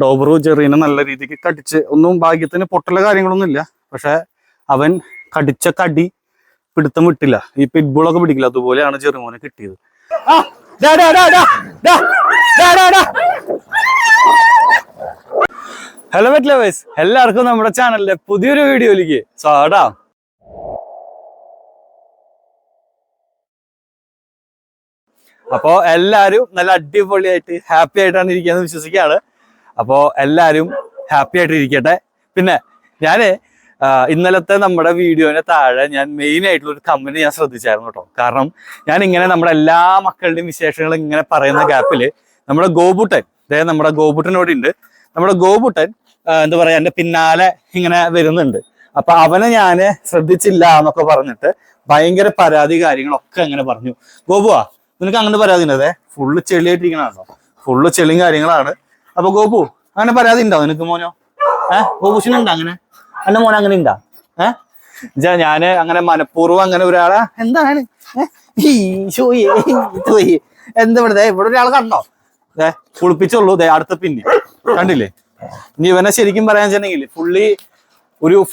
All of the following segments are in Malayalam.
ഡോബറു ജെറീനെ നല്ല രീതിക്ക് കടിച്ച് ഒന്നും ഭാഗ്യത്തിന് പൊട്ടല കാര്യങ്ങളൊന്നും ഇല്ല. പക്ഷെ അവൻ കടിച്ച കടി പിടുത്തം വിട്ടില്ല. ഈ പിറ്റ്ബുളൊക്കെ പിടിക്കില്ല, അതുപോലെയാണ് ജെറിമോനെ കിട്ടിയത്. ഹലോ പെറ്റ് ലവേഴ്സ്, എല്ലാവർക്കും നമ്മുടെ ചാനലിലെ പുതിയൊരു വീഡിയോയിലേക്ക് സ്വാഗതം. അപ്പോ എല്ലാരും നല്ല അടിപൊളിയായിട്ട് ഹാപ്പി ആയിട്ടാണ് ഇരിക്കുന്നത് വിശ്വസിക്കുകയാണ്. അപ്പോ എല്ലാരും ഹാപ്പി ആയിട്ട് ഇരിക്കട്ടെ. പിന്നെ ഞാന് ഇന്നലത്തെ നമ്മുടെ വീഡിയോന് താഴെ ഞാൻ മെയിൻ ആയിട്ടുള്ള ഒരു കമന്റ് ഞാൻ ശ്രദ്ധിച്ചായിരുന്നു കേട്ടോ. കാരണം ഞാൻ ഇങ്ങനെ നമ്മുടെ എല്ലാ മക്കളുടെയും വിശേഷങ്ങൾ ഇങ്ങനെ പറയുന്ന ഗ്യാപ്പില് നമ്മുടെ ഗോപുട്ടൻ, അതായത് നമ്മുടെ ഗോപുട്ടനോട് ഉണ്ട്. നമ്മുടെ ഗോപുട്ടൻ എന്താ പറയാ, എന്റെ പിന്നാലെ ഇങ്ങനെ വരുന്നുണ്ട്. അപ്പൊ അവനെ ഞാന് ശ്രദ്ധിച്ചില്ല എന്നൊക്കെ പറഞ്ഞിട്ട് ഭയങ്കര പരാതി കാര്യങ്ങളൊക്കെ അങ്ങനെ പറഞ്ഞു. ഗോപുവാ, നിനക്ക് അങ്ങനെ പരാതി ഉണ്ട്? അതെ, ഫുള്ള് ചെളിയായിട്ടിരിക്കണോ? ഫുള്ള് ചെളിയും കാര്യങ്ങളാണ്. അപ്പൊ ഗോപു, അങ്ങനെ പരാതി ഉണ്ടോ നിനക്ക് മോനോ? ഗോപുഷിനുണ്ടോ അങ്ങനെ? എന്റെ മോനെ അങ്ങനെ ഉണ്ടാ? ഞാന് അങ്ങനെ മനഃപൂർവ്വം അങ്ങനെ ഒരാളെ എന്താണ് എന്താ ഇവിടെ ഒരാൾ കണ്ടോ? കുളിപ്പിച്ചുള്ളൂ. അടുത്ത പിന്നെ കണ്ടില്ലേ? ഇനി ഇവനെ ശരിക്കും പറയാൻ വെച്ചിട്ടുണ്ടെങ്കിൽ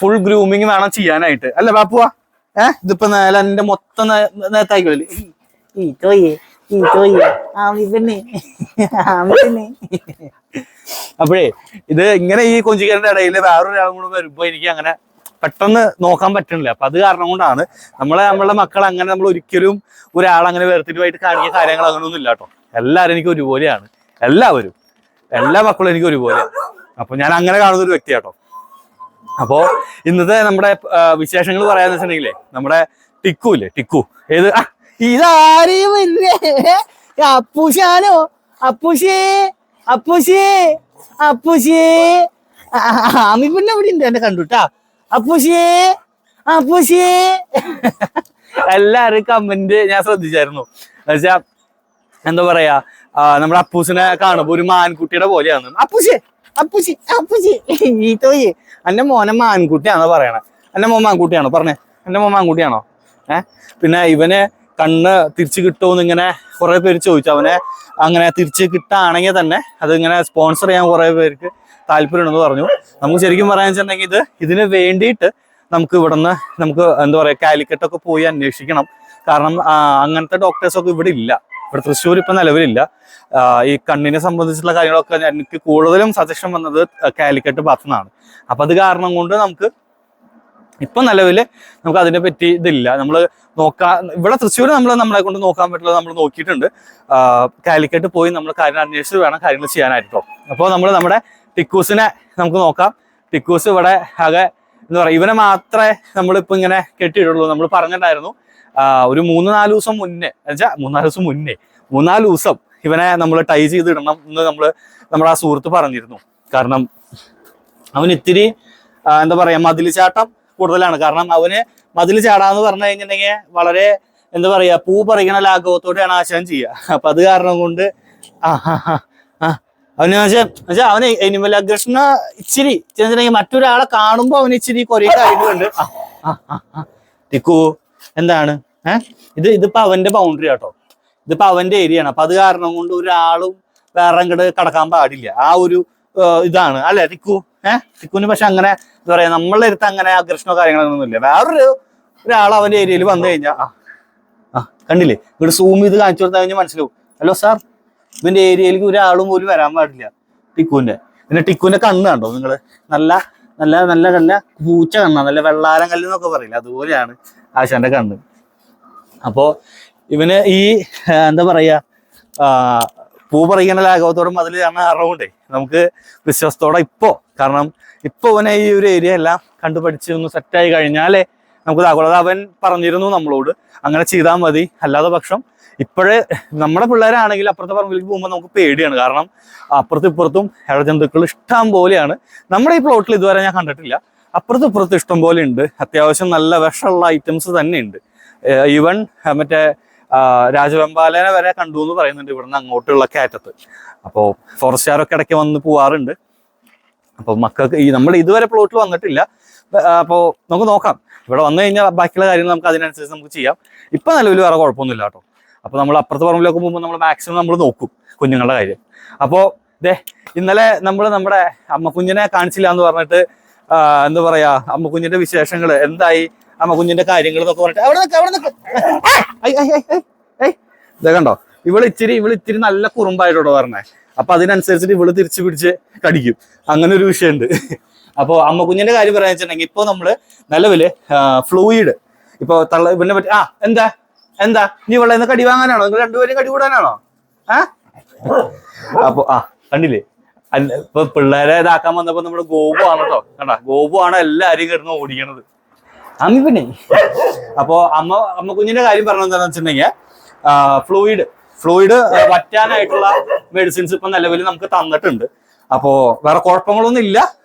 ഫുൾ ഗ്രൂമിങ് വേണം ചെയ്യാനായിട്ട്, അല്ല ബാപ്പുവാ? ഇതിപ്പോ എന്റെ മൊത്തം നേത്തായിക്കളില്ലേ? അപ്പോഴേ ഇത് ഇങ്ങനെ ഈ കൊഞ്ചിക്കലിന്റെ ഇടയിൽ വേറൊരാളും കൂടെ വരുമ്പോ എനിക്ക് അങ്ങനെ പെട്ടെന്ന് നോക്കാൻ പറ്റണില്ല. അപ്പൊ അത് കാരണം കൊണ്ടാണ് നമ്മളുടെ മക്കൾ അങ്ങനെ നമ്മൾ ഒരിക്കലും ഒരാളങ്ങനെ വേർതിരിവായിട്ട് കാണിക്കുന്ന കാര്യങ്ങൾ അങ്ങനെയൊന്നും ഇല്ല കേട്ടോ. എല്ലാവരും എനിക്ക് ഒരുപോലെയാണ്, എല്ലാ മക്കളും എനിക്ക് ഒരുപോലെയാണ്. അപ്പൊ ഞാൻ അങ്ങനെ കാണുന്ന ഒരു വ്യക്തിയാട്ടോ. അപ്പോ ഇന്നത്തെ നമ്മുടെ വിശേഷങ്ങൾ പറയാന്ന് വെച്ചിട്ടുണ്ടെങ്കിലേ, നമ്മുടെ ടിക്കു ഇല്ലേ, ടിക്കു ഏത് ഇതാരെയും അപ്പൂശാനോ? അപ്പൂശേ അപ്പൂശേ അപ്പൂശേ ആമി പിന്നെ ഇവിടെ ഉണ്ട്, എന്നെ കണ്ടുട്ടാ. അപ്പൂശേ അപ്പൂശേ എല്ലാരും കമന്റ് ഞാൻ ശ്രദ്ധിച്ചായിരുന്നു. എന്നുവെച്ചാ എന്താ പറയാ, നമ്മുടെ അപ്പൂസിനെ കാണുമ്പോ ഒരു മാൻകുട്ടിയുടെ പോലെയാണ്. അപ്പൂശേ അപ്പൂശി അപ്പൂശി ഈ തോയെ എന്റെ മോനെ മാൻകുട്ടിയാണോ പറയണേ? എന്റെ മോൻ മാൻകുട്ടിയാണോ പറഞ്ഞേ? എന്റെ മോൻ മാൻകുട്ടിയാണോ? പിന്നെ ഇവന് കണ്ണ് തിരിച്ചു കിട്ടുമെന്ന് ഇങ്ങനെ കുറെ പേര് ചോദിച്ചു. അവനെ അങ്ങനെ തിരിച്ച് കിട്ടുകയാണെങ്കിൽ തന്നെ അത് ഇങ്ങനെ സ്പോൺസർ ചെയ്യാൻ കുറെ പേർക്ക് താല്പര്യമുണ്ടെന്ന് പറഞ്ഞു. നമുക്ക് ശരിക്കും പറയാൻ വെച്ചിട്ടുണ്ടെങ്കിൽ ഇതിന് വേണ്ടിയിട്ട് നമുക്ക് ഇവിടുന്ന് എന്താ പറയാ, കാലിക്കറ്റൊക്കെ പോയി അന്വേഷിക്കണം. കാരണം അങ്ങനത്തെ ഡോക്ടേഴ്സൊക്കെ ഇവിടെ ഇല്ല. ഇവിടെ തൃശ്ശൂർ ഇപ്പൊ നിലവിലില്ല. ഈ കണ്ണിനെ സംബന്ധിച്ചുള്ള കാര്യങ്ങളൊക്കെ എനിക്ക് കൂടുതലും സജഷൻ വന്നത് കാലിക്കറ്റ് ഭാഗത്തുനിന്നാണ്. അപ്പൊ അത് കാരണം കൊണ്ട് നമുക്ക് ഇപ്പൊ നിലവില് നമുക്ക് അതിനെ പറ്റി ഇതില്ല. നമ്മള് ഇവിടെ തൃശ്ശൂർ നമ്മളെ കൊണ്ട് നോക്കാൻ പറ്റുള്ളത് നമ്മൾ നോക്കിയിട്ടുണ്ട്. കാലിക്കറ്റ് പോയി നമ്മൾ കാര്യം അന്വേഷിച്ച് വേണം കാര്യങ്ങൾ ചെയ്യാനായിട്ടോ. അപ്പോൾ നമ്മുടെ ടിക്കൂസിനെ നമുക്ക് നോക്കാം. ടിക്കൂസ് ഇവിടെ ആകെ എന്താ പറയാ, ഇവനെ മാത്രമേ നമ്മളിപ്പോ ഇങ്ങനെ കെട്ടിയിട്ടുള്ളൂ. നമ്മൾ പറഞ്ഞിട്ടുണ്ടായിരുന്നു ഒരു 3-4 ദിവസം മുന്നേ, എന്നുവെച്ചാൽ 3-4 ദിവസം ഇവനെ നമ്മൾ ടൈ ചെയ്തിടണം എന്ന് നമ്മുടെ ആ സുഹൃത്ത് പറഞ്ഞിരുന്നു. കാരണം അവന് ഇത്തിരി എന്താ പറയാ, മതിൽ ചാട്ടം കൂടുതലാണ്. കാരണം അവന് മതിൽ ചാടാന്ന് പറഞ്ഞു കഴിഞ്ഞിട്ടുണ്ടെങ്കിൽ വളരെ എന്താ പറയാ, പൂ പറിക്കണ ലാഘവത്തോടെയാണ് ആശാൻ ചെയ്യുക. അപ്പൊ അത് കാരണം കൊണ്ട് അവന് എനിമൽ അഗ്രഷന് ഇച്ചിരി മറ്റൊരാളെ കാണുമ്പോ അവന് ഇച്ചിരി കുറേ കാര്യങ്ങളുണ്ട്. ടിക്കു എന്താണ് ഇതിപ്പോ അവന്റെ ബൗണ്ടറി ആട്ടോ, ഇതിപ്പോ അവന്റെ ഏരിയ ആണ്. അപ്പൊ അത് കാരണം കൊണ്ട് ഒരാളും വേറെ അങ്ങോട്ട് കടക്കാൻ പാടില്ല. ആ ഒരു ഇതാണ് അല്ലെ ടിക്കുവിന്. പക്ഷെ അങ്ങനെ എന്താ പറയാ, നമ്മളെ അടുത്ത് അങ്ങനെ അഗ്രഷനോ കാര്യങ്ങളൊന്നും ഇല്ല. ഒരാൾ അവന്റെ ഏരിയയിൽ വന്നു കഴിഞ്ഞാൽ കണ്ടില്ലേ, ഇവിടെ സൂം ചെയ്ത് കാണിച്ചു കൊടുത്താൽ കഴിഞ്ഞാൽ മനസ്സിലാവും. ഹലോ സാർ, ഇവന്റെ ഏരിയയിലേക്ക് ഒരാളും പോലും വരാൻ പാടില്ല ടിക്കുവിന്റെ. പിന്നെ ടിക്കുവിന്റെ കണ്ണ് കണ്ടോ നിങ്ങള്? നല്ല നല്ല നല്ല നല്ല പൂച്ച കണ്ണാ, നല്ല വെള്ളാരം കല്ല് എന്നൊക്കെ പറയില്ല, അതുപോലെയാണ് ആശാന്റെ കണ്ണ്. അപ്പോ ഇവന് ഈ എന്താ പറയാ, പൂ പറിക്കുന്ന ലാഘവത്തോടെ അതിൽ അറിവുണ്ടേ നമുക്ക് വിശ്വാസത്തോടെ കാരണം ഇപ്പൊ അവനെ ഈ ഒരു ഏരിയ എല്ലാം കണ്ടുപഠിച്ച് ഒന്ന് സെറ്റായി കഴിഞ്ഞാലേ നമുക്ക് ഇതാകുള്ളൂ. അത് അവൻ പറഞ്ഞിരുന്നു നമ്മളോട്, അങ്ങനെ ചെയ്താൽ മതി. അല്ലാതെ പക്ഷം ഇപ്പോഴേ നമ്മുടെ പിള്ളേരാണെങ്കിൽ അപ്പുറത്തെ പറമ്പിലേക്ക് പോകുമ്പോൾ നമുക്ക് പേടിയാണ്. കാരണം അപ്പുറത്തും ഇപ്പുറത്തും ഇഴജന്തുക്കൾ ഇഷ്ടം പോലെയാണ്. നമ്മുടെ ഈ പ്ലോട്ടിൽ ഇതുവരെ ഞാൻ കണ്ടിട്ടില്ല. അപ്പുറത്തും ഇപ്പുറത്തും ഇഷ്ടം പോലെ ഉണ്ട്. അത്യാവശ്യം നല്ല വിഷമുള്ള ഐറ്റംസ് തന്നെ ഉണ്ട്. ഈവൻ മറ്റേ രാജവെമ്പാലനെ വരെ കണ്ടു എന്ന് പറയുന്നുണ്ട് ഇവിടുന്ന് അങ്ങോട്ടുള്ള കയറ്റത്ത്. അപ്പോൾ ഫോറസ്റ്റുകാരൊക്കെ ഇടയ്ക്ക് വന്ന് പോവാറുണ്ട്. അപ്പൊ മക്കൾക്ക് നമ്മൾ ഇതുവരെ പ്ലോട്ടിൽ വന്നിട്ടില്ല. അപ്പോൾ നമുക്ക് നോക്കാം. ഇവിടെ വന്നു കഴിഞ്ഞാൽ ബാക്കിയുള്ള കാര്യങ്ങൾ നമുക്ക് അതിനനുസരിച്ച് നമുക്ക് ചെയ്യാം. ഇപ്പൊ നിലവിൽ വേറെ കുഴപ്പമൊന്നുമില്ല കേട്ടോ. അപ്പൊ നമ്മൾ അപ്പുറത്തെ പറമ്പിലൊക്കെ പോകുമ്പോൾ നമ്മൾ മാക്സിമം നമ്മൾ നോക്കും കുഞ്ഞുങ്ങളുടെ കാര്യം. അപ്പോൾ ദേ ഇന്നലെ നമ്മുടെ അമ്മ കുഞ്ഞിനെ കാണിച്ചില്ല എന്ന് പറഞ്ഞിട്ട് എന്താ പറയാ അമ്മ കുഞ്ഞിന്റെ വിശേഷങ്ങള് എന്തായി, അമ്മ കുഞ്ഞിന്റെ കാര്യങ്ങൾ എന്നൊക്കെ പറഞ്ഞിട്ട് അവിടെ നിൽക്ക് ഇതേ കണ്ടോ, ഇവള് ഇത്തിരി നല്ല കുറുമ്പായിട്ടോ പറഞ്ഞേ. അപ്പൊ അതിനനുസരിച്ചിട്ട് ഇവള് തിരിച്ചു പിടിച്ച് കടിക്കും, അങ്ങനെ ഒരു വിഷയമുണ്ട്. അപ്പൊ അമ്മ കുഞ്ഞിന്റെ കാര്യം പറയാന്ന് വെച്ചിട്ടുണ്ടെങ്കിൽ ഇപ്പൊ നമ്മള് നിലവില് ഫ്ലൂയിഡ് ഇപ്പൊ ഇവനെ പറ്റി എന്താ നീ ഇവളെ കടി വാങ്ങാനാണോ, നിങ്ങൾ രണ്ടുപേരും കടി കൂടാനാണോ? അപ്പൊ കണ്ടില്ലേ, ഇപ്പൊ പിള്ളേരെ ഇതാക്കാൻ വന്നപ്പോ നമ്മുടെ ഗോപു ആണ് കേട്ടോ, കണ്ടാ ഗോപു ആണ് എല്ലാരെയും കിടന്ന് ഓടിക്കണത്. അമ്മ പിന്നെ അപ്പൊ അമ്മ കുഞ്ഞിന്റെ കാര്യം പറഞ്ഞത് എന്താണെന്ന് വെച്ചിട്ടുണ്ടെങ്കിൽ ഫ്ലൂയിഡ് വറ്റാനായിട്ടുള്ള മെഡിസിൻസ് ഇപ്പൊ നിലവിൽ നമുക്ക് തന്നിട്ടുണ്ട്. അപ്പോ വേറെ കുഴപ്പങ്ങളൊന്നും ഇല്ല,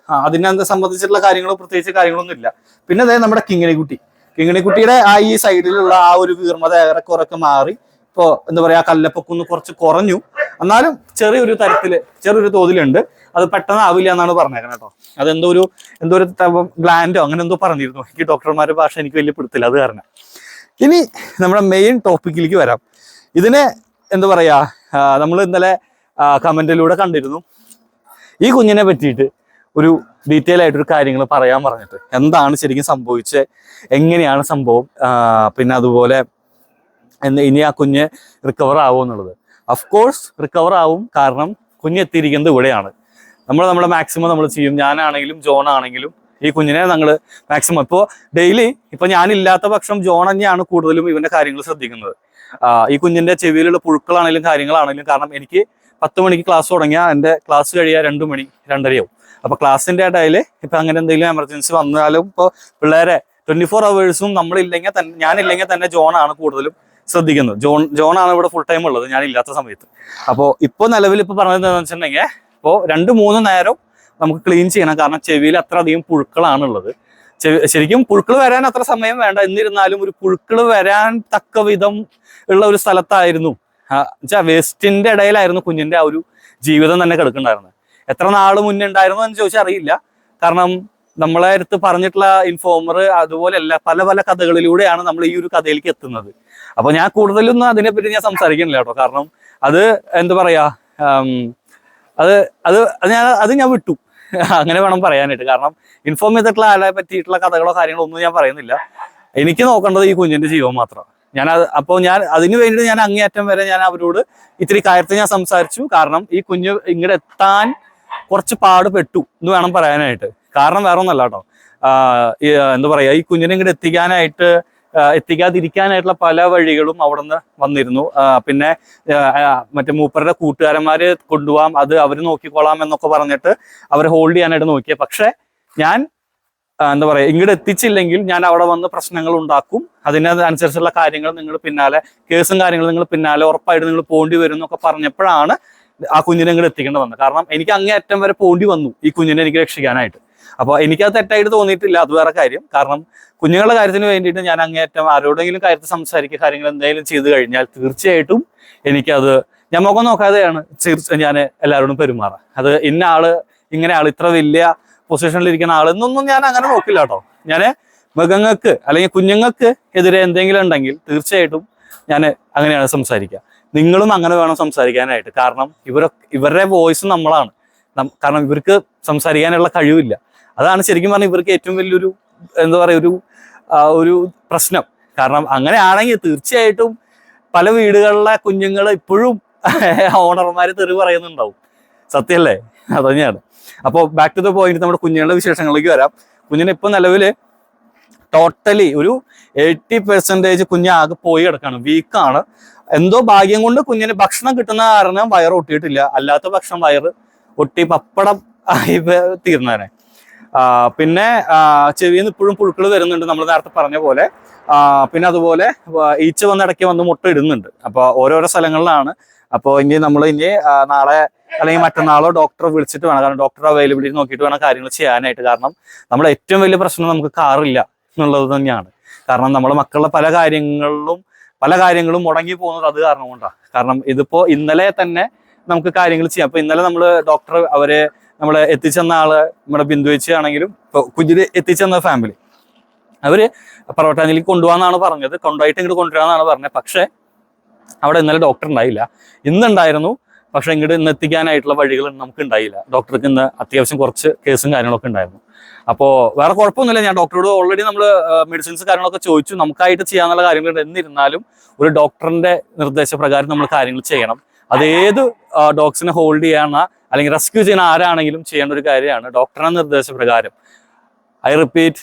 അതിനെ സംബന്ധിച്ചിട്ടുള്ള പ്രത്യേകിച്ച് കാര്യങ്ങളൊന്നും ഇല്ല. പിന്നെ അതായത് നമ്മുടെ കിങ്ങിണിക്കുട്ടിയുടെ ഈ സൈഡിലുള്ള ആ ഒരു വീർമത ഏറെക്കുറൊക്കെ മാറി. ഇപ്പോ എന്താ പറയാ കല്ലപ്പൊക്കൊന്ന് കുറച്ച് കുറഞ്ഞു, എന്നാലും ചെറിയൊരു തോതിലുണ്ട്. അത് പെട്ടെന്ന് ആവില്ല എന്നാണ് പറഞ്ഞേക്കുന്നത് കേട്ടോ. അതെന്തോ ഒരു ഗ്ലാൻഡോ അങ്ങനെ എന്തോ പറഞ്ഞിരുന്നു. എനിക്ക് ഡോക്ടർമാരുടെ ഭാഷ എനിക്ക് വലിയ പിടുത്തില്ല, അത് കാരണം. ഇനി നമ്മുടെ മെയിൻ ടോപ്പിക്കിലേക്ക് വരാം. ഇതിനെ എന്താ പറയാ നമ്മൾ ഇന്നലെ കമന്റിലൂടെ കണ്ടിരുന്നു ഈ കുഞ്ഞിനെ പറ്റിയിട്ട് ഒരു ഡീറ്റെയിൽ ആയിട്ടൊരു കാര്യങ്ങൾ പറയാൻ പറഞ്ഞിട്ട്, എന്താണ് ശരിക്കും സംഭവിച്ചത്, എങ്ങനെയാണ് സംഭവം, പിന്നെ അതുപോലെ ഇനി ആ കുഞ്ഞ് റിക്കവർ ആവുമോ എന്നുള്ളത്. അഫ്കോഴ്സ് റിക്കവർ ആവും, കാരണം കുഞ്ഞ് എത്തിയിരിക്കുന്നത് ഇവിടെയാണ്. നമ്മുടെ മാക്സിമം നമ്മൾ ചെയ്യും. ഞാനാണെങ്കിലും ജോൺ ആണെങ്കിലും ഈ കുഞ്ഞിനെ ഞങ്ങൾ മാക്സിമം ഇപ്പോൾ ഡെയിലി ഇപ്പൊ ഞാനില്ലാത്ത പക്ഷം ജോൺ തന്നെയാണ് കൂടുതലും ഇവന്റെ കാര്യങ്ങൾ ശ്രദ്ധിക്കുന്നത്. ഈ കുഞ്ഞിന്റെ ചെവിയിലുള്ള പുഴുക്കളാണെങ്കിലും കാര്യങ്ങളാണെങ്കിലും, കാരണം എനിക്ക് 10 മണിക്ക് ക്ലാസ് തുടങ്ങിയാൽ എൻ്റെ ക്ലാസ് കഴിയാൻ 2 മണി 2:30 ആവും. അപ്പൊ ക്ലാസ്സിന്റെ ഇടയിൽ ഇപ്പൊ അങ്ങനെ എന്തെങ്കിലും എമർജൻസി വന്നാലും ഇപ്പോൾ പിള്ളേരെ 24 hours ഞാനില്ലെങ്കിൽ തന്നെ ജോൺ ആണ് കൂടുതലും ശ്രദ്ധിക്കുന്നത്. ജോൺ ആണ് ഇവിടെ ഫുൾ ടൈം ഉള്ളത് ഞാനില്ലാത്ത സമയത്ത്. അപ്പോൾ ഇപ്പോൾ നിലവിൽ ഇപ്പൊ പറഞ്ഞത് എന്താണെന്ന് വെച്ചിട്ടുണ്ടെങ്കിൽ ഇപ്പോൾ 2-3 നേരം നമുക്ക് ക്ലീൻ ചെയ്യണം, കാരണം ചെവിയിൽ അത്ര അധികം പുഴുക്കളാണുള്ളത്. ശരിക്കും പുഴുക്കൾ വരാൻ അത്ര സമയം വേണ്ട, എന്നിരുന്നാലും ഒരു പുഴുക്കൾ വരാൻ തക്ക വിധം ഉള്ള ഒരു സ്ഥലത്തായിരുന്നു, വേസ്റ്റിന്റെ ഇടയിലായിരുന്നു കുഞ്ഞിന്റെ ആ ഒരു ജീവിതം തന്നെ കിടക്കുന്നുണ്ടായിരുന്നത്. എത്ര നാള് മുന്നേ ഉണ്ടായിരുന്നു എന്ന് ചോദിച്ചാൽ അറിയില്ല, കാരണം നമ്മളെ അടുത്ത് പറഞ്ഞിട്ടുള്ള ഇൻഫോമർ അതുപോലെയല്ല പല കഥകളിലൂടെയാണ് നമ്മൾ ഈ ഒരു കഥയിലേക്ക് എത്തുന്നത്. അപ്പൊ ഞാൻ കൂടുതലൊന്നും അതിനെപ്പറ്റി ഞാൻ സംസാരിക്കുന്നില്ല കേട്ടോ, കാരണം അത് എന്താ പറയാ അത് ഞാൻ വിട്ടു, അങ്ങനെ വേണം പറയാനായിട്ട്. കാരണം ഇൻഫോം ചെയ്തിട്ടുള്ള ആളെ പറ്റിയിട്ടുള്ള കഥകളോ കാര്യങ്ങളോ ഒന്നും ഞാൻ പറയുന്നില്ല. എനിക്ക് നോക്കേണ്ടത് ഈ കുഞ്ഞിന്റെ ജീവൻ മാത്രം. ഞാൻ അതിനു വേണ്ടിയിട്ട് ഞാൻ അങ്ങേയറ്റം വരെ ഞാൻ അവരോട് ഇത്തിരി കാര്യത്തിൽ ഞാൻ സംസാരിച്ചു. കാരണം ഈ കുഞ്ഞ് ഇങ്ങോട്ട് എത്താൻ കുറച്ച് പാടുപെട്ടു എന്ന് വേണം പറയാനായിട്ട്. കാരണം വേറെ ഒന്നല്ല കേട്ടോ, എന്താ പറയാ ഈ കുഞ്ഞിനെ ഇങ്ങോട്ട് എത്തിക്കാതിരിക്കാനായിട്ടുള്ള പല വഴികളും അവിടെ നിന്ന് വന്നിരുന്നു. പിന്നെ മറ്റേ മൂപ്പരുടെ കൂട്ടുകാരന്മാര് കൊണ്ടുപോകാം, അത് അവർ നോക്കിക്കോളാം എന്നൊക്കെ പറഞ്ഞിട്ട് അവരെ ഹോൾഡ് ചെയ്യാനായിട്ട് നോക്കിയ. പക്ഷെ ഞാൻ എന്താ പറയാ ഇങ്ങോട്ട് എത്തിച്ചില്ലെങ്കിൽ ഞാൻ അവിടെ വന്ന് പ്രശ്നങ്ങൾ ഉണ്ടാക്കും, അതിനനുസരിച്ചുള്ള കാര്യങ്ങൾ നിങ്ങൾ പിന്നാലെ കേസും കാര്യങ്ങളും നിങ്ങൾ പിന്നാലെ ഉറപ്പായിട്ട് നിങ്ങൾ പോണ്ടി വരും എന്നൊക്കെ പറഞ്ഞപ്പോഴാണ് ആ കുഞ്ഞിനെ ഇങ്ങോട്ട് എത്തിക്കേണ്ടി വന്നത്. കാരണം എനിക്ക് അങ്ങേയറ്റം വരെ പോണ്ടി വന്നു ഈ കുഞ്ഞിനെ എനിക്ക് രക്ഷിക്കാനായിട്ട്. അപ്പോൾ എനിക്കത് തെറ്റായിട്ട് തോന്നിയിട്ടില്ല, അത് വേറെ കാര്യം. കാരണം കുഞ്ഞുങ്ങളുടെ കാര്യത്തിന് വേണ്ടിയിട്ട് ഞാൻ അങ്ങേയറ്റം ആരോടെങ്കിലും കാര്യത്തിൽ സംസാരിക്കുക കാര്യങ്ങൾ എന്തെങ്കിലും ചെയ്തു കഴിഞ്ഞാൽ തീർച്ചയായിട്ടും എനിക്കത് ഞാൻ മുഖം നോക്കാതെയാണ് ഞാൻ എല്ലാവരോടും പെരുമാറാം. അത് ഇന്ന ആള് ഇങ്ങനെ ആള് ഇത്ര വലിയ പൊസിഷനിലിരിക്കുന്ന ആളെന്നൊന്നും ഞാൻ അങ്ങനെ നോക്കില്ല കേട്ടോ. ഞാൻ മൃഗങ്ങൾക്ക് അല്ലെങ്കിൽ കുഞ്ഞുങ്ങൾക്ക് എതിരെ എന്തെങ്കിലും ഉണ്ടെങ്കിൽ തീർച്ചയായിട്ടും ഞാൻ അങ്ങനെയാണ് സംസാരിക്കുക. നിങ്ങളും അങ്ങനെ വേണം സംസാരിക്കാനായിട്ട്. കാരണം ഇവരുടെ വോയിസ് നമ്മളാണ്. കാരണം ഇവർക്ക് സംസാരിക്കാനുള്ള കഴിവില്ല. അതാണ് ശരിക്കും പറഞ്ഞാൽ ഇവർക്ക് ഏറ്റവും വലിയൊരു എന്താ പറയുക ഒരു പ്രശ്നം. കാരണം അങ്ങനെയാണെങ്കിൽ തീർച്ചയായിട്ടും പല വീടുകളിലെ കുഞ്ഞുങ്ങൾ ഇപ്പോഴും ഓണർമാര് തെറി പറയുന്നുണ്ടാവും. സത്യല്ലേ? അത് തന്നെയാണ്. അപ്പോൾ ബാക്ക് ടു ദ പോയിന്റ്, നമ്മുടെ കുഞ്ഞുങ്ങളുടെ വിശേഷങ്ങളിലേക്ക് വരാം. കുഞ്ഞിന് ഇപ്പൊ നിലവില് ടോട്ടലി ഒരു 80% കുഞ്ഞ് ആകെ പോയി കിടക്കാണ്, വീക്കാണ്. എന്തോ ഭാഗ്യം കൊണ്ട് കുഞ്ഞിന് ഭക്ഷണം കിട്ടുന്ന കാരണം വയറ് ഒട്ടിയിട്ടില്ല, അല്ലാത്ത പക്ഷം വയറ് ഒട്ടി പപ്പടം ആയി തീർന്നേനെ. പിന്നെ ചെവിയിൽ നിന്ന് ഇപ്പോഴും പുഴുക്കൾ വരുന്നുണ്ട്, നമ്മൾ നേരത്തെ പറഞ്ഞ പോലെ. പിന്നെ അതുപോലെ ഈച്ച ഇടയ്ക്ക് വന്ന് മുട്ട ഇടുന്നുണ്ട്. അപ്പോൾ ഓരോരോ സ്ഥലങ്ങളിലാണ്. അപ്പോൾ ഇനി നാളെ അല്ലെങ്കിൽ മറ്റന്നാളോ ഡോക്ടറെ വിളിച്ചിട്ട് വേണം, കാരണം ഡോക്ടർ അവൈലബിലിറ്റി നോക്കിയിട്ട് വേണം കാര്യങ്ങൾ ചെയ്യാനായിട്ട്. കാരണം നമ്മുടെ ഏറ്റവും വലിയ പ്രശ്നം നമുക്ക് കാറില്ല എന്നുള്ളത് തന്നെയാണ്. കാരണം നമ്മുടെ മക്കളുടെ പല കാര്യങ്ങളും മുടങ്ങി പോകുന്നത് അത് കാരണം കൊണ്ടാണ്. കാരണം ഇതിപ്പോ ഇന്നലെ തന്നെ നമുക്ക് കാര്യങ്ങൾ ചെയ്യാം. അപ്പൊ ഇന്നലെ നമ്മളെ എത്തിച്ചെന്ന ആള് നമ്മുടെ ബിന്ദു ചേച്ചി ആണെങ്കിലും കുഞ്ഞിന് എത്തിച്ചെന്ന ഫാമിലി അവര് പറവട്ടാനിലേക്ക് കൊണ്ടുപോകാന്നാണ് പറഞ്ഞത്, കൊണ്ടുപോയിട്ട് ഇങ്ങോട്ട് കൊണ്ടുവരാന്നാണ് പറഞ്ഞത്. പക്ഷെ അവിടെ ഇന്നലെ ഡോക്ടർ ഉണ്ടായില്ല. ഇന്നുണ്ടായിരുന്നു. പക്ഷെ ഇങ്ങോട്ട് ഇന്ന് എത്തിക്കാനായിട്ടുള്ള വഴികൾ നമുക്ക് ഉണ്ടായില്ല. ഡോക്ടർക്ക് ഇന്ന് അത്യാവശ്യം കുറച്ച് കേസും കാര്യങ്ങളൊക്കെ ഉണ്ടായിരുന്നു. അപ്പോൾ വേറെ കുഴപ്പമൊന്നുമില്ല. ഞാൻ ഡോക്ടറോട് ഓൾറെഡി നമ്മൾ മെഡിസിൻസ് കാര്യങ്ങളൊക്കെ ചോദിച്ചു. നമുക്കായിട്ട് ചെയ്യാനുള്ള കാര്യങ്ങൾ എന്നിരുന്നാലും ഒരു ഡോക്ടറിന്റെ നിർദ്ദേശപ്രകാരം നമ്മൾ കാര്യങ്ങൾ ചെയ്യണം. അതേത് ഡോഗ്സിനെ ഹോൾഡ് ചെയ്യാന അല്ലെങ്കിൽ റെസ്ക്യൂ ചെയ്യുന്ന ആരാണെങ്കിലും ചെയ്യേണ്ട ഒരു കാര്യമാണ്. ഡോക്ടറുടെ നിർദ്ദേശപ്രകാരം, ഐ റിപ്പീറ്റ്,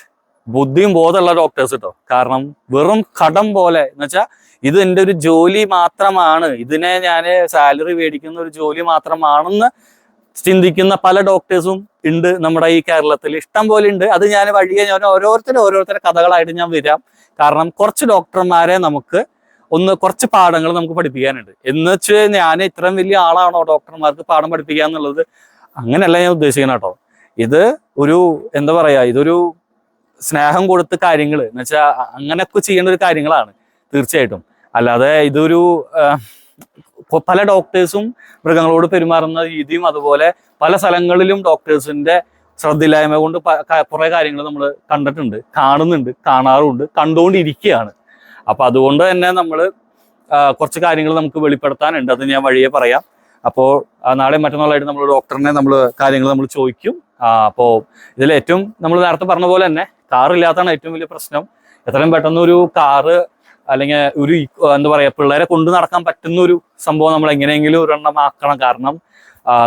ബുദ്ധിയും ബോധമുള്ള ഡോക്ടേഴ്സ് കേട്ടോ. കാരണം വെറും കടം പോലെ എന്ന് വെച്ചാൽ ഇത് എൻ്റെ ഒരു ജോലി മാത്രമാണ്, ഇതിനെ ഞാൻ സാലറി മേടിക്കുന്ന ഒരു ജോലി മാത്രമാണെന്ന് ചിന്തിക്കുന്ന പല ഡോക്ടേഴ്സും ഉണ്ട് നമ്മുടെ ഈ കേരളത്തിൽ, ഇഷ്ടം പോലെ ഉണ്ട്. അത് ഞാൻ വഴിയെ ഞാൻ ഓരോരുത്തരുടെ കഥകളായിട്ട് ഞാൻ വരാം. കാരണം കുറച്ച് ഡോക്ടർമാരെ നമുക്ക് കുറച്ച് പാഠങ്ങൾ നമുക്ക് പഠിപ്പിക്കാനുണ്ട്. എന്ന് വെച്ച് ഞാൻ ഇത്രയും വലിയ ആളാണോ ഡോക്ടർമാർക്ക് പാഠം പഠിപ്പിക്കുക എന്നുള്ളത്, അങ്ങനെയല്ല ഞാൻ ഉദ്ദേശിക്കണം കേട്ടോ. ഇത് ഒരു എന്താ പറയാ, ഇതൊരു സ്നേഹം കൊടുത്ത് കാര്യങ്ങൾ എന്ന് വെച്ചാൽ അങ്ങനെയൊക്കെ ചെയ്യേണ്ട ഒരു കാര്യങ്ങളാണ് തീർച്ചയായിട്ടും. അല്ലാതെ ഇതൊരു പല ഡോക്ടേഴ്സും മൃഗങ്ങളോട് പെരുമാറുന്ന രീതിയും അതുപോലെ പല സ്ഥലങ്ങളിലും ഡോക്ടേഴ്സിന്റെ ശ്രദ്ധയില്ലായ്മ കൊണ്ട് കുറെ കാര്യങ്ങൾ നമ്മൾ കണ്ടിട്ടുണ്ട്, കാണുന്നുണ്ട്, കാണാറുണ്ട്, കണ്ടുകൊണ്ടിരിക്കുകയാണ്. അപ്പൊ അതുകൊണ്ട് തന്നെ നമ്മൾ കുറച്ച് കാര്യങ്ങൾ നമുക്ക് വെളിപ്പെടുത്താനുണ്ട്. അത് ഞാൻ വഴിയെ പറയാം. അപ്പോൾ നാളെ മറ്റന്നാളായിട്ട് നമ്മൾ ഡോക്ടറിനെ കാര്യങ്ങൾ നമ്മൾ ചോദിക്കും. അപ്പോൾ ഇതിൽ ഏറ്റവും നമ്മൾ നേരത്തെ പറഞ്ഞ പോലെ തന്നെ കാറില്ലാത്തതാണ് ഏറ്റവും വലിയ പ്രശ്നം. എത്രയും പെട്ടെന്ന് ഒരു കാറ് അല്ലെങ്കിൽ ഒരു എന്താ പറയാ, പിള്ളേരെ കൊണ്ടു നടക്കാൻ പറ്റുന്ന ഒരു സംഭവം നമ്മൾ എങ്ങനെയെങ്കിലും ഒരെണ്ണം ആക്കണം. കാരണം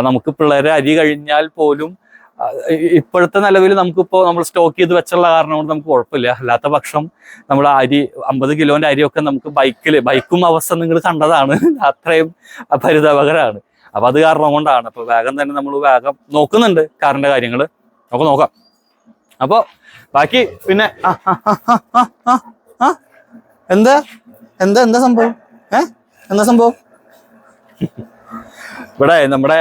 നമുക്ക് പിള്ളേരെ അരി കഴിഞ്ഞാൽ പോലും ഇപ്പോഴത്തെ നിലവിൽ നമുക്കിപ്പോൾ നമ്മൾ സ്റ്റോക്ക് ചെയ്ത് വെച്ചുള്ള കാരണം കൊണ്ട് നമുക്ക് കുഴപ്പമില്ല. അല്ലാത്ത പക്ഷം നമ്മൾ അരി 50 കിലോന്റെ അരിയൊക്കെ നമുക്ക് ബൈക്കും അവസ്ഥ നിങ്ങൾ കണ്ടതാണ്, അത്രയും പരിതാപകരമാണ്. അപ്പൊ അത് കാരണം കൊണ്ടാണ്. അപ്പൊ വേഗം തന്നെ നമ്മൾ വേഗം നോക്കുന്നുണ്ട് കാറിന്റെ കാര്യങ്ങൾ, നമുക്ക് നോക്കാം. അപ്പൊ ബാക്കി പിന്നെ എന്താ എന്താ എന്താ സംഭവം? എന്താ സംഭവം? ഇവിടെ നമ്മുടെ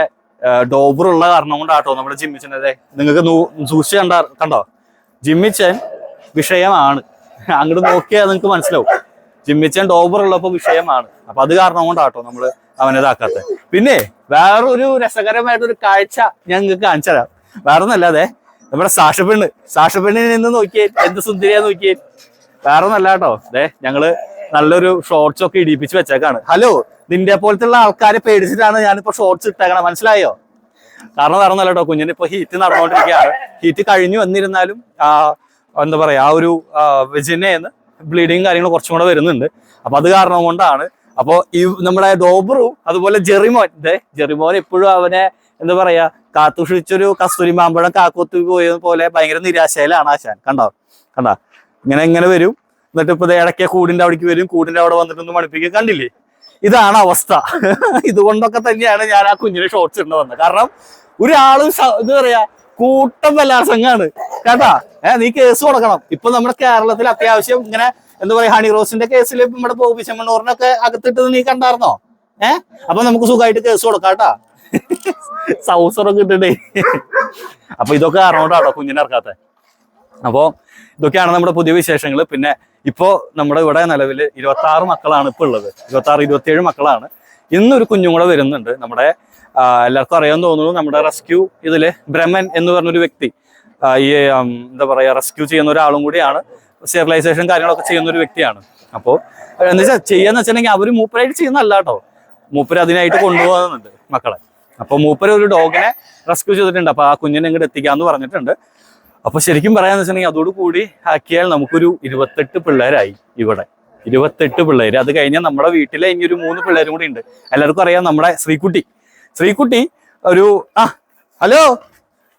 ഡോബറുള്ള കാരണം കൊണ്ടാട്ടോ നമ്മുടെ ജിമ്മിച്ചനെ നിങ്ങൾക്ക് സൂക്ഷിച്ച് കണ്ടോ, ജിമ്മിച്ചൻ വിഷയമാണ്. അങ്ങോട്ട് നോക്കിയാൽ നിങ്ങൾക്ക് മനസ്സിലാവും. ജിമ്മിച്ചൻ ഡോബറുള്ളപ്പോ വിഷയമാണ്. അപ്പൊ അത് കാരണം കൊണ്ടാട്ടോ നമ്മള് അവനേതാക്കാത്ത. പിന്നെ വേറൊരു രസകരമായിട്ടൊരു കാഴ്ച ഞാൻ നിങ്ങൾക്ക് കാണിച്ചു തരാം. വേറെ ഒന്നല്ലാതെ നമ്മുടെ സാഷപ്പെണ്ണിനെ നിന്ന് നോക്കിയേ, എന്ത് സുന്ദരിയാ നോക്കിയേ. വേറെ ഒന്നല്ല കേട്ടോ. ഞങ്ങള് നല്ലൊരു ഷോർട്സ് ഒക്കെ ഇടിപ്പിച്ച് വെച്ചേക്കാണ്. ഹലോ, നിന്റെ പോലത്തുള്ള ആൾക്കാരെ പേടിച്ചിട്ടാണ് ഞാനിപ്പോ ഷോർട്സ് ഇട്ടേക്കണം, മനസ്സിലായോ? കാരണം വേറെ ഒന്നല്ല കേട്ടോ, കുഞ്ഞിനിപ്പോ ഹീറ്റ് നടന്നുകൊണ്ടിരിക്കുകയാണ്. ഹീറ്റ് കഴിഞ്ഞു വന്നിരുന്നാലും എന്താ പറയാ, ആ ഒരു വെജിനേന്ന് ബ്ലീഡിങ് കാര്യങ്ങൾ കുറച്ചും കൂടെ വരുന്നുണ്ട്. അപ്പൊ അത് കാരണം കൊണ്ടാണ്. അപ്പൊ ഈ നമ്മുടെ ഡോബറും അതുപോലെ ജെറിമോൻ എപ്പോഴും അവനെ എന്താ പറയാ, കാത്തുഷിച്ചൊരു കസ്തൂരി മാമ്പഴം കാക്കൊത്തു പോയത് പോലെ ഭയങ്കര നിരാശയിലാണ് ആശാൻ. കണ്ടോ ഇങ്ങനെ വരും, എന്നിട്ട് ഇപ്പൊ ഇടയ്ക്ക് കൂടിന്റെ അവിടേക്ക് വരും, കൂടിന്റെ അവിടെ വന്നിട്ടൊന്ന് മണിപ്പിക്കുക. കണ്ടില്ലേ, ഇതാണ് അവസ്ഥ. ഇതുകൊണ്ടൊക്കെ തന്നെയാണ് ഞാൻ ആ കുഞ്ഞിനെ ഷോർട്സ് ഇട്ട് വന്നത്. കാരണം ഒരാള് എന്താ പറയാ, കൂട്ടം ബലാത്സംഗാണ് കേട്ടാ. നീ കേസ് കൊടുക്കണം. ഇപ്പൊ നമ്മുടെ കേരളത്തിൽ അത്യാവശ്യം ഇങ്ങനെ എന്താ പറയാ, ഹണി റോസിന്റെ കേസിൽ നമ്മുടെ ബോബി ചെമ്മണ്ണൂറിനൊക്കെ അകത്തിട്ടത് നീ കണ്ടായിരുന്നോ? അപ്പൊ നമുക്ക് സുഖമായിട്ട് കേസ് കൊടുക്കാട്ടാ, സൗസറൊക്കെ ഇട്ടിട്ടേ. അപ്പൊ ഇതൊക്കെ അറിഞ്ഞോണ്ടാട്ടോ കുഞ്ഞിനെ ഇറക്കാത്ത. അപ്പോ ഇതൊക്കെയാണ് നമ്മുടെ പുതിയ വിശേഷങ്ങൾ. പിന്നെ ഇപ്പോ നമ്മുടെ ഇവിടെ നിലവിൽ 26 മക്കളാണ് ഇപ്പൊ ഉള്ളത്. 26-27 മക്കളാണ്. ഇന്നൊരു കുഞ്ഞും കൂടെ വരുന്നുണ്ട്. നമ്മുടെ എല്ലാവർക്കും അറിയാമെന്ന് തോന്നുന്നു, നമ്മുടെ റെസ്ക്യൂ ഇതില് ബ്രഹ്മൻ എന്ന് പറഞ്ഞൊരു വ്യക്തി ഈ എന്താ പറയാ, റെസ്ക്യൂ ചെയ്യുന്ന ഒരാളും കൂടിയാണ്. സ്റ്റെറിലൈസേഷൻ കാര്യങ്ങളൊക്കെ ചെയ്യുന്ന ഒരു വ്യക്തിയാണ്. അപ്പോൾ എന്താ വെച്ചാൽ ചെയ്യാന്ന് വെച്ചിട്ടുണ്ടെങ്കിൽ അവര് മൂപ്പരായിട്ട് ചെയ്യുന്നതല്ല കേട്ടോ, മൂപ്പര് അതിനായിട്ട് കൊണ്ടുപോകുന്നുണ്ട് മക്കളെ. അപ്പൊ മൂപ്പര് ഒരു ഡോഗിനെ റെസ്ക്യൂ ചെയ്തിട്ടുണ്ട്. അപ്പൊ ആ കുഞ്ഞിനെ ഇങ്ങോട്ട് എത്തിക്കാന്ന് പറഞ്ഞിട്ടുണ്ട്. അപ്പൊ ശരിക്കും പറയാന്ന് വെച്ചിട്ടുണ്ടെങ്കിൽ അതോടുകൂടി ആക്കിയാൽ നമുക്കൊരു 28 പിള്ളേരായി. ഇവിടെ 28 പിള്ളേര്. അത് കഴിഞ്ഞാൽ നമ്മുടെ വീട്ടിലെ ഇനി ഒരു 3 പിള്ളേരും കൂടി ഉണ്ട്. എല്ലാവർക്കും അറിയാം, നമ്മുടെ ശ്രീകുട്ടി ഒരു ഹലോ,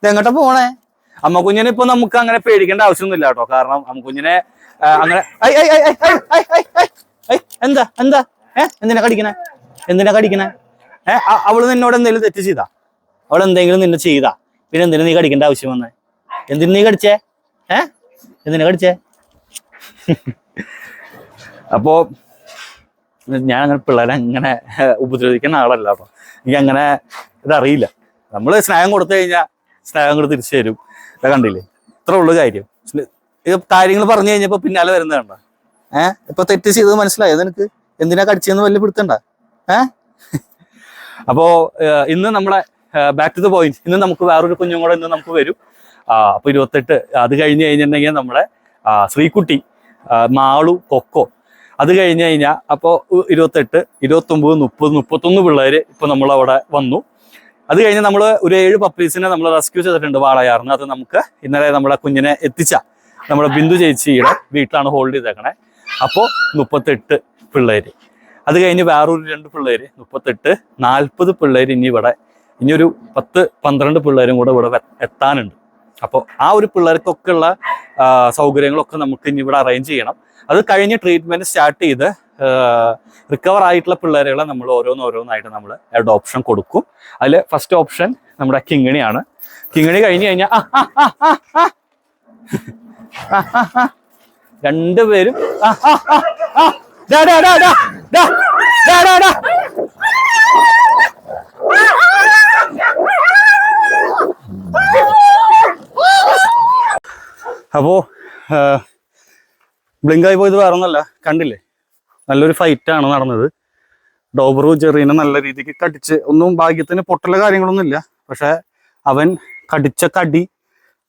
ഇതെങ്ങോട്ടാ പോണേ? അമ്മ കുഞ്ഞിനെ ഇപ്പൊ നമുക്ക് അങ്ങനെ പേടിക്കേണ്ട ആവശ്യമൊന്നുമില്ല കേട്ടോ. കാരണം അമ്മ കുഞ്ഞിനെ അങ്ങനെ എന്താ എന്താ എന്തിനാ കടിക്കണേ? അവള് നിന്നോട് എന്തെങ്കിലും തെറ്റ് ചെയ്താ? അവൾ എന്തെങ്കിലും നിന്നെ ചെയ്താ? പിന്നെ എന്തിനാ നീ കടിക്കേണ്ട ആവശ്യം വന്നേ? എന്തിനു നീ കടിച്ചേ? എന്തിനാ കടിച്ചേ? അപ്പോ ഞാൻ അങ്ങനെ പിള്ളേരെ അങ്ങനെ ഉപദ്രവിക്കുന്ന ആളല്ല കേട്ടോ. എനിക്ക് അങ്ങനെ ഇതറിയില്ല. നമ്മള് സ്നേഹം കൊടുത്തു കഴിഞ്ഞാൽ സ്നേഹം കൂടെ തിരിച്ചു തരും. കണ്ടില്ലേ, ഇത്ര ഉള്ളു കാര്യം. ഇത് കാര്യങ്ങൾ പറഞ്ഞു കഴിഞ്ഞപ്പോ പിന്നാലെ വരുന്നത് കണ്ട. ഇപ്പൊ തെറ്റ് ചെയ്തത് മനസ്സിലായോ നിനക്ക്? എന്തിനാ കടിച്ചെന്ന് വല്ല പിടുത്തണ്ട? അപ്പോ ഇന്ന് നമ്മളെ ബാക്ക് ടു ദ പോയിന്റ്, ഇന്ന് നമുക്ക് വേറൊരു കുഞ്ഞും കൂടെ ഇന്ന് നമുക്ക് വരും. അപ്പൊ 28 അത് കഴിഞ്ഞ് കഴിഞ്ഞിട്ടുണ്ടെങ്കിൽ നമ്മുടെ ശ്രീകുട്ടി, മാളു, കൊക്കോ, അത് കഴിഞ്ഞ് കഴിഞ്ഞാൽ അപ്പോൾ 28, 29, 30, 31 പിള്ളേർ ഇപ്പോൾ നമ്മളവിടെ വന്നു. അത് കഴിഞ്ഞ് നമ്മൾ ഒരു 7 പപ്പീസിനെ നമ്മൾ റെസ്ക്യൂ ചെയ്തിട്ടുണ്ട് വാളയാറിന്. അത് നമുക്ക് ഇന്നലെ നമ്മളെ കുഞ്ഞിനെ എത്തിച്ച നമ്മുടെ ബിന്ദു ചേച്ചിയുടെ വീട്ടിലാണ് ഹോൾഡ് ചെയ്തേക്കണേ. അപ്പോൾ 38 പിള്ളേർ. അത് കഴിഞ്ഞ് വേറൊരു 2 പിള്ളേർ, 38, 40 പിള്ളേർ ഇനിയൊരു 10-12 പിള്ളേരും കൂടെ ഇവിടെ എത്താനുണ്ട്. അപ്പോൾ ആ ഒരു പിള്ളേർക്കൊക്കെ ഉള്ള സൗകര്യങ്ങളൊക്കെ നമുക്ക് ഇനി ഇവിടെ അറേഞ്ച് ചെയ്യണം. അത് കഴിഞ്ഞ് ട്രീറ്റ്മെന്റ് സ്റ്റാർട്ട് ചെയ്ത് റിക്കവർ ആയിട്ടുള്ള പിള്ളേരുകളെ നമ്മൾ ഓരോന്നായിട്ട് നമ്മൾ അഡോപ്ഷൻ കൊടുക്കും. അതിൽ ഫസ്റ്റ് ഓപ്ഷൻ നമ്മുടെ കിങ്ങിണിയാണ്. കിങ്ങിണി കഴിഞ്ഞ് കഴിഞ്ഞാൽ രണ്ടുപേരും അപ്പോ ബ്ലിങ്കായി പോയത് വേറെ ഒന്നല്ല, കണ്ടില്ലേ, നല്ലൊരു ഫൈറ്റാണ് നടന്നത്. ഡോബറു ജെറീനെ നല്ല രീതിക്ക് കടിച്ച്, ഒന്നും ഭാഗ്യത്തിന് പൊട്ടല കാര്യങ്ങളൊന്നും ഇല്ല. പക്ഷെ അവൻ കടിച്ച കടി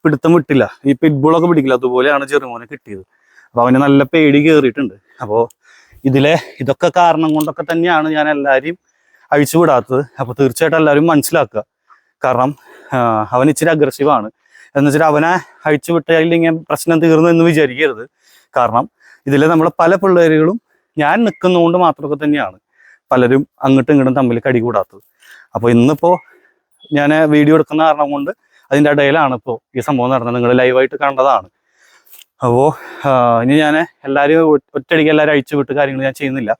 പിടുത്തം വിട്ടില്ല. ഈ പിറ്റ്ബുളൊക്കെ പിടിക്കില്ല, അതുപോലെയാണ് ജെറിമോനെ കിട്ടിയത്. അപ്പൊ അവന് നല്ല പേടി കയറിയിട്ടുണ്ട്. അപ്പോൾ ഇതൊക്കെ കാരണം കൊണ്ടൊക്കെ തന്നെയാണ് ഞാൻ എല്ലാവരെയും അഴിച്ചു വിടാത്തത്. അപ്പോൾ തീർച്ചയായിട്ടും എല്ലാവരും മനസ്സിലാക്കുക. കാരണം അവൻ ഇച്ചിരി അഗ്രസീവാണ്. എന്ന് വെച്ചാൽ അവനെ അഴിച്ചു വിട്ടില്ലെങ്കിൽ പ്രശ്നം തീർന്നു എന്ന് വിചാരിക്കരുത്. കാരണം ഇതിൽ നമ്മളെ പല പിള്ളേരുകളും ഞാൻ നിൽക്കുന്നതുകൊണ്ട് മാത്രമൊക്കെ തന്നെയാണ് പലരും അങ്ങോട്ടും ഇങ്ങോട്ടും തമ്മിൽ കടി കൂടാത്തത്. അപ്പോൾ ഇന്നിപ്പോൾ ഞാൻ വീഡിയോ എടുക്കുന്ന കാരണം കൊണ്ട് അതിൻ്റെ ഇടയിലാണ് ഇപ്പോൾ ഈ സംഭവം നടന്നത്. നിങ്ങൾ ലൈവായിട്ട് കണ്ടതാണ്. അപ്പോൾ ഇനി ഞാൻ എല്ലാവരും ഒറ്റയടിക്ക് എല്ലാവരും അഴിച്ചു വിട്ട് കാര്യങ്ങൾ ഞാൻ ചെയ്യുന്നില്ല.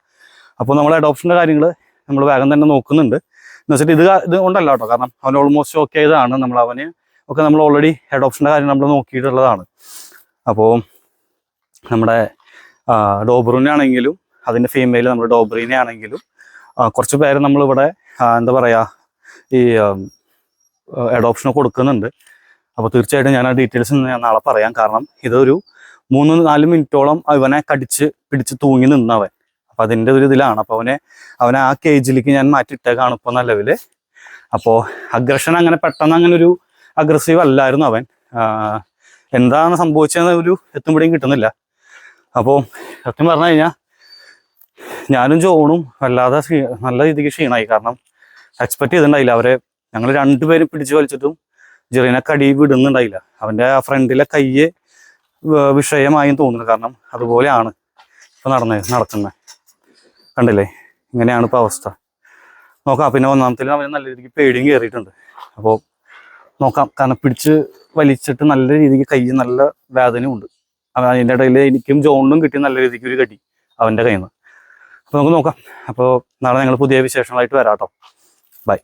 അപ്പോൾ നമ്മൾ അഡോപ്ഷൻ്റെ കാര്യങ്ങൾ നമ്മൾ വേഗം തന്നെ നോക്കുന്നുണ്ട്. എന്ന് വെച്ചിട്ട് ഇത് കൊണ്ടല്ല കേട്ടോ, കാരണം അവൻ ഓൾമോസ്റ്റ് ഓക്കെ ആയതാണ്. നമ്മൾ ഓൾറെഡി അഡോപ്ഷൻ്റെ കാര്യം നമ്മൾ നോക്കിയിട്ടുള്ളതാണ്. അപ്പോൾ നമ്മുടെ ഡോബറിനെ ആണെങ്കിലും അതിൻ്റെ ഫീമെയിൽ നമ്മുടെ ഡോബറിനെ ആണെങ്കിലും കുറച്ച് പേര് നമ്മളിവിടെ എന്താ പറയുക ഈ അഡോപ്ഷന് കൊടുക്കുന്നുണ്ട്. അപ്പോൾ തീർച്ചയായിട്ടും ഞാൻ ആ ഡീറ്റെയിൽസ് ഞാൻ നാളെ പറയാം. കാരണം ഇതൊരു 3-4 മിനിറ്റോളം ഇവനെ കടിച്ച് പിടിച്ച് തൂങ്ങി നിന്നവൻ. അപ്പം അതിൻ്റെ ഒരു ഇതിലാണ്. അപ്പോൾ അവനെ ആ കേജിലേക്ക് ഞാൻ മാറ്റിയിട്ടേക്കാണ് ഇപ്പോൾ നിലവിൽ. അപ്പോൾ അഗ്രഷൻ അങ്ങനെ പെട്ടെന്ന് അങ്ങനെ ഒരു അഗ്രസീവ് അല്ലായിരുന്നു അവൻ. എന്താണ് സംഭവിച്ചതെന്ന് ഒരു എത്തുമ്പോഴേക്കും കിട്ടുന്നില്ല. അപ്പോൾ സത്യം പറഞ്ഞു കഴിഞ്ഞാൽ ഞാനും ജോണും വല്ലാതെ നല്ല രീതിക്ക് ക്ഷീണമായി. കാരണം എക്സ്പെക്ട് ചെയ്തിട്ടുണ്ടായില്ല. ഞങ്ങൾ 2 പേരും പിടിച്ചു വലിച്ചിട്ടും ജെറീനെ കടി വിടുന്നുണ്ടായില്ല. അവൻ്റെ ആ ഫ്രണ്ടിലെ കയ്യ് വിഷയമായും തോന്നുന്നു. കാരണം അതുപോലെയാണ് ഇപ്പോൾ നടക്കുന്നത്. കണ്ടില്ലേ, ഇങ്ങനെയാണ് ഇപ്പോൾ അവസ്ഥ. നോക്കാം. പിന്നെ ഒന്നാമത്തിൽ അവന് നല്ല രീതിക്ക് പേടിയും കയറിയിട്ടുണ്ട്. അപ്പോൾ നോക്കാം. കാരണം പിടിച്ച് വലിച്ചിട്ട് നല്ല രീതിക്ക് കൈ നല്ല വേദനയും ഉണ്ട്. അതിൻ്റെ ഇടയിൽ എനിക്കും ജോണിനും കിട്ടിയ നല്ല രീതിക്ക് ഒരു കടി അവൻ്റെ കയ്യിൽ നിന്ന്. അപ്പോൾ നമുക്ക് നോക്കാം. അപ്പോൾ നാളെ ഞങ്ങൾ പുതിയ വിശേഷങ്ങളായിട്ട് വരാം കേട്ടോ. ബൈ.